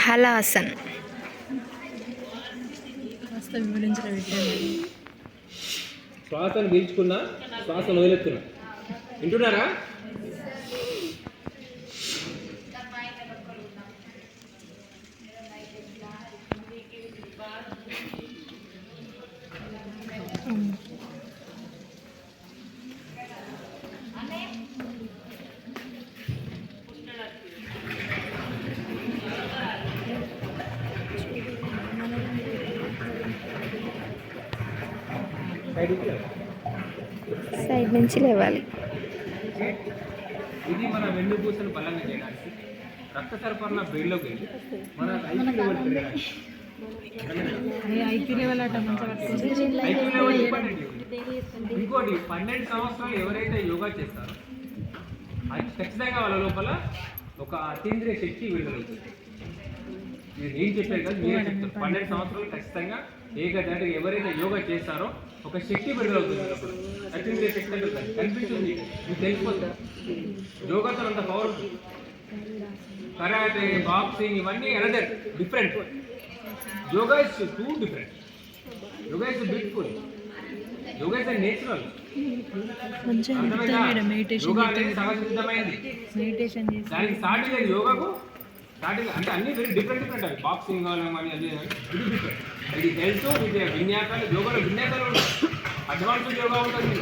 హలాసన్ శ్వాసను పీల్చుకున్నా, శ్వాసను వదిలేస్తున్నా. వింటున్నారా? సైడ్ నుంచి లేవాలి. ఇది మన వెన్నుపూసను బలంగా చేయడానికి, రక్త సరఫరా బ్రెయిన్లోకి వెళ్ళి మన ఐక్యూ లెవెల్ ఇంపార్టెంట్. ఇంకోటి 12 సంవత్సరాలు ఎవరైతే యోగా చేస్తారో అది ఖచ్చితంగా వాళ్ళ లోపల ఒక అతీంద్రియ శక్తి విడుదలవుతుంది. నేను చెప్పాను కదా, మీరే చెప్తారు. 12 సంవత్సరాలు ఖచ్చితంగా ఏకదాటిగా ఎవరైతే యోగా చేస్తారో ఒక శక్తి విడుదలవుతుంది. అప్పుడు అతీంద్రియ శక్తి అంటే కనిపించింది, మీకు తెలిసిపోతుంది. యోగాతో అంత పవర్ఫుల్. కరాటే, బాక్సింగ్ ఇవన్నీ another different. Yoga is two different. Yoga is beautiful. Yoga is natural. Yoga అనేది సహజసిద్ధమైంది. దానికి స్టార్ట్ లేదు యోగాకు. స్టార్టింగ్ అంటే అన్ని వెరీ డిఫరెంట్ అవి. బాక్సింగ్ కానీ అది ఇది డిఫరెంట్. ఇది హెల్త్, ఇది విన్యాసాలు. యోగాలో విన్యాసాలు ఉంటాయి. అడ్వాన్స్డ్ యోగా ఉంటుంది,